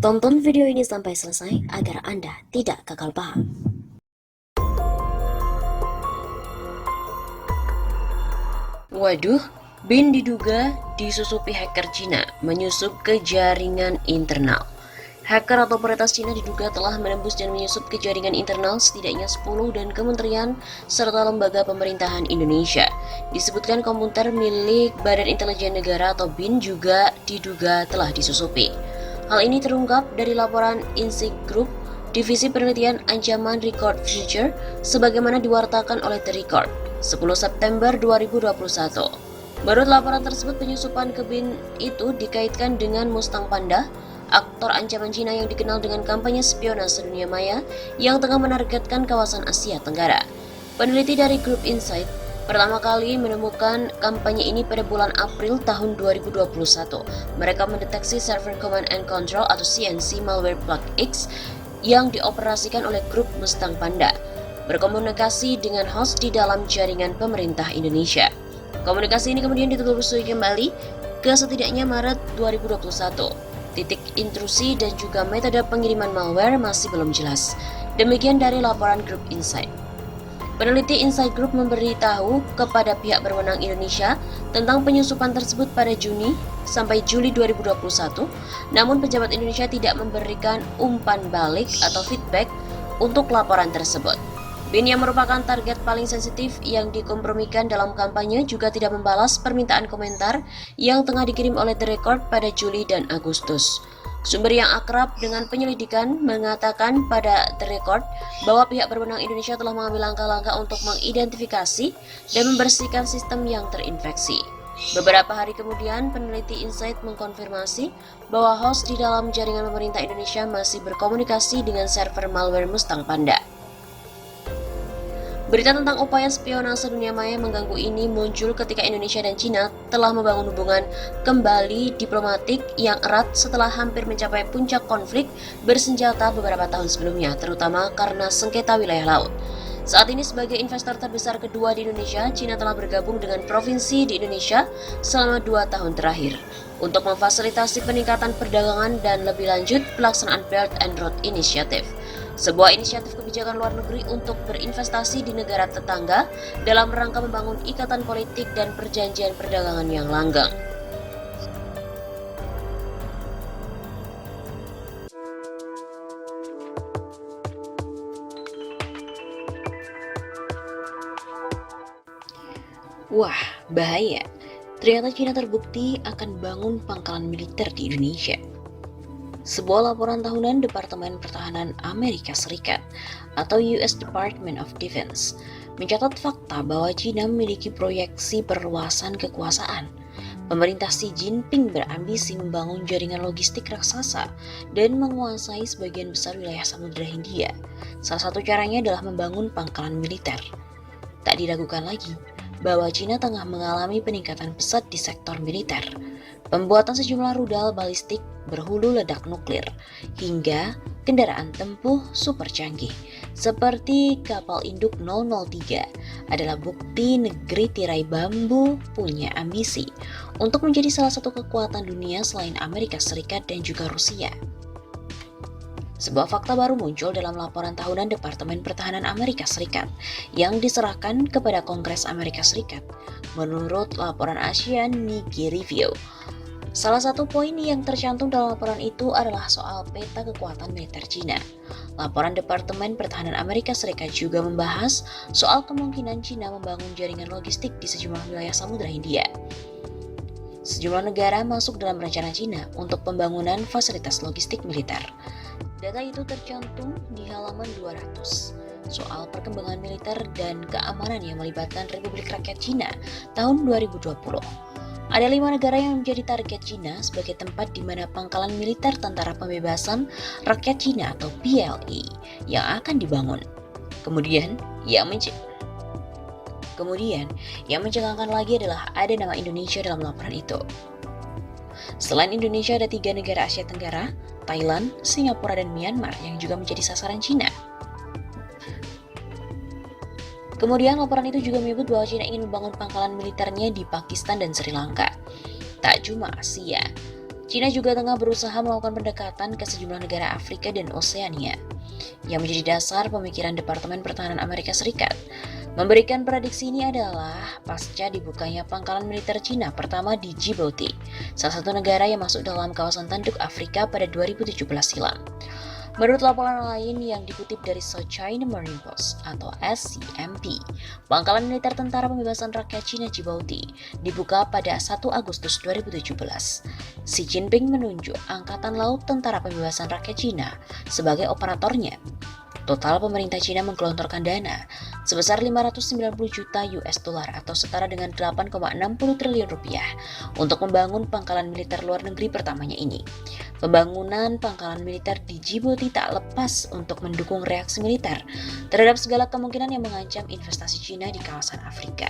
Tonton video ini sampai selesai agar Anda tidak gagal paham. Waduh, BIN diduga disusupi hacker Cina menyusup ke jaringan internal. Hacker atau peretas Cina diduga telah menembus dan menyusup ke jaringan internal setidaknya 10 dan kementerian serta lembaga pemerintahan Indonesia. Disebutkan komputer milik Badan Intelijen Negara atau BIN juga diduga telah disusupi. Hal ini terungkap dari laporan Insight Group, Divisi Penelitian Ancaman Record Future, sebagaimana diwartakan oleh The Record, 10 September 2021. Menurut laporan tersebut, penyusupan ke BIN itu dikaitkan dengan Mustang Panda, aktor ancaman Cina yang dikenal dengan kampanye spionase dunia maya yang tengah menargetkan kawasan Asia Tenggara. Peneliti dari grup Insight pertama kali menemukan kampanye ini pada bulan April tahun 2021. Mereka mendeteksi server Command and Control atau CNC malware Plug X yang dioperasikan oleh grup Mustang Panda, berkomunikasi dengan host di dalam jaringan pemerintah Indonesia. Komunikasi ini kemudian ditelusuri kembali ke setidaknya Maret 2021. Titik intrusi dan juga metode pengiriman malware masih belum jelas. Demikian dari laporan grup Insight. Peneliti Insight Group memberitahu kepada pihak berwenang Indonesia tentang penyusupan tersebut pada Juni sampai Juli 2021, namun pejabat Indonesia tidak memberikan umpan balik atau feedback untuk laporan tersebut. BIN yang merupakan target paling sensitif yang dikompromikan dalam kampanye juga tidak membalas permintaan komentar yang tengah dikirim oleh The Record pada Juli dan Agustus. Sumber yang akrab dengan penyelidikan mengatakan pada The Record bahwa pihak berwenang Indonesia telah mengambil langkah-langkah untuk mengidentifikasi dan membersihkan sistem yang terinfeksi. Beberapa hari kemudian, peneliti Insight mengkonfirmasi bahwa host di dalam jaringan pemerintah Indonesia masih berkomunikasi dengan server malware Mustang Panda. Berita tentang upaya spionase dunia maya mengganggu ini muncul ketika Indonesia dan Cina telah membangun hubungan kembali diplomatik yang erat setelah hampir mencapai puncak konflik bersenjata beberapa tahun sebelumnya, terutama karena sengketa wilayah laut. Saat ini sebagai investor terbesar kedua di Indonesia, Cina telah bergabung dengan provinsi di Indonesia selama 2 tahun terakhir untuk memfasilitasi peningkatan perdagangan dan lebih lanjut pelaksanaan Belt and Road Initiative, sebuah inisiatif kebijakan luar negeri untuk berinvestasi di negara tetangga dalam rangka membangun ikatan politik dan perjanjian perdagangan yang langgeng. Wah, bahaya. Ternyata Cina terbukti akan bangun pangkalan militer di Indonesia. Sebuah laporan tahunan Departemen Pertahanan Amerika Serikat atau US Department of Defense mencatat fakta bahwa Cina memiliki proyeksi perluasan kekuasaan. Pemerintah Xi Jinping berambisi membangun jaringan logistik raksasa dan menguasai sebagian besar wilayah Samudra Hindia. Salah satu caranya adalah membangun pangkalan militer. Tak diragukan lagi bahwa Cina tengah mengalami peningkatan pesat di sektor militer. Pembuatan sejumlah rudal balistik berhulu ledak nuklir hingga kendaraan tempur super canggih seperti kapal induk 003 adalah bukti negeri tirai bambu punya ambisi untuk menjadi salah satu kekuatan dunia selain Amerika Serikat dan juga Rusia. Sebuah fakta baru muncul dalam laporan tahunan Departemen Pertahanan Amerika Serikat yang diserahkan kepada Kongres Amerika Serikat. Menurut laporan ASEAN Nikkei Review, salah satu poin yang tercantum dalam laporan itu adalah soal peta kekuatan militer Cina. Laporan Departemen Pertahanan Amerika Serikat juga membahas soal kemungkinan Cina membangun jaringan logistik di sejumlah wilayah Samudra Hindia. Sejumlah negara masuk dalam rencana Cina untuk pembangunan fasilitas logistik militer. Data itu tercantum di halaman 200 soal perkembangan militer dan keamanan yang melibatkan Republik Rakyat Cina tahun 2020. Ada 5 negara yang menjadi target Cina sebagai tempat di mana pangkalan militer Tentara Pembebasan Rakyat Cina atau PLA yang akan dibangun. Kemudian, yang mencengangkan lagi adalah ada nama Indonesia dalam laporan itu. Selain Indonesia, ada 3 negara Asia Tenggara, Thailand, Singapura, dan Myanmar yang juga menjadi sasaran Cina. Kemudian laporan itu juga menyebut bahwa Cina ingin membangun pangkalan militernya di Pakistan dan Sri Lanka. Tak cuma Asia, China juga tengah berusaha melakukan pendekatan ke sejumlah negara Afrika dan Oseania, yang menjadi dasar pemikiran Departemen Pertahanan Amerika Serikat. Memberikan prediksi ini adalah pasca dibukanya pangkalan militer Cina pertama di Djibouti, salah satu negara yang masuk dalam kawasan tanduk Afrika pada 2017 silam. Menurut laporan lain yang dikutip dari South China Morning Post atau SCMP, pangkalan militer Tentara Pembebasan Rakyat Cina Djibouti dibuka pada 1 Agustus 2017. Xi Jinping menunjuk Angkatan Laut Tentara Pembebasan Rakyat Cina sebagai operatornya. Total pemerintah Cina menggelontorkan dana sebesar 590 juta US dollar atau setara dengan 8,60 triliun rupiah untuk membangun pangkalan militer luar negeri pertamanya ini. Pembangunan pangkalan militer di Djibouti tak lepas untuk mendukung reaksi militer terhadap segala kemungkinan yang mengancam investasi Cina di kawasan Afrika.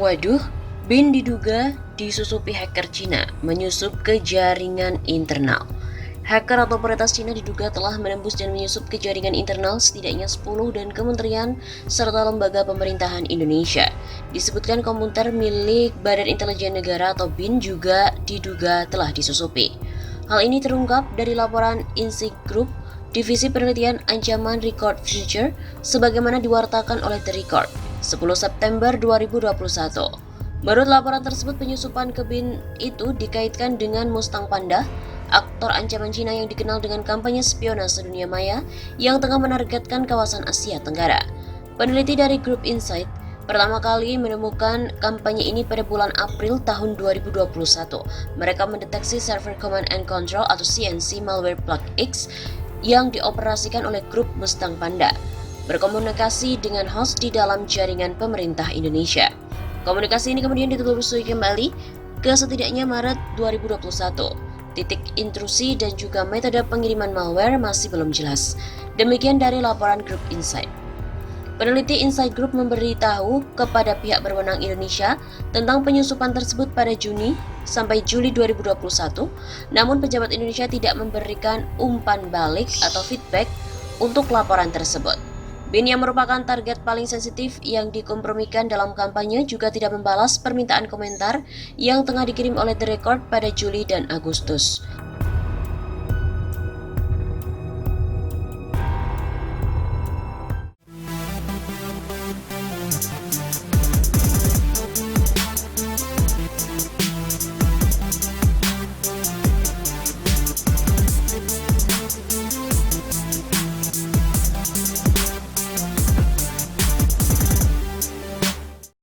Waduh, BIN diduga disusupi hacker Cina menyusup ke jaringan internal. Hacker atau otoritas Cina diduga telah menembus dan menyusup ke jaringan internal setidaknya 10 dan kementerian serta lembaga pemerintahan Indonesia. Disebutkan komputer milik Badan Intelijen Negara atau BIN juga diduga telah disusupi. Hal ini terungkap dari laporan Insight Group, Divisi Penelitian Ancaman Record Future, sebagaimana diwartakan oleh The Record 10 September 2021. Menurut laporan tersebut, penyusupan ke BIN itu dikaitkan dengan Mustang Panda, aktor ancaman Cina yang dikenal dengan kampanye spionase dunia maya yang tengah menargetkan kawasan Asia Tenggara. Peneliti dari grup Insight pertama kali menemukan kampanye ini pada bulan April tahun 2021. Mereka mendeteksi server Command and Control atau CNC malware Plug X yang dioperasikan oleh grup Mustang Panda, berkomunikasi dengan host di dalam jaringan pemerintah Indonesia. Komunikasi ini kemudian ditelusuri kembali ke setidaknya Maret 2021. Titik intrusi dan juga metode pengiriman malware masih belum jelas. Demikian dari laporan grup Insight. Peneliti Insight Group memberitahu kepada pihak berwenang Indonesia tentang penyusupan tersebut pada Juni sampai Juli 2021, namun pejabat Indonesia tidak memberikan umpan balik atau feedback untuk laporan tersebut. BIN yang merupakan target paling sensitif yang dikompromikan dalam kampanye juga tidak membalas permintaan komentar yang tengah dikirim oleh The Record pada Juli dan Agustus.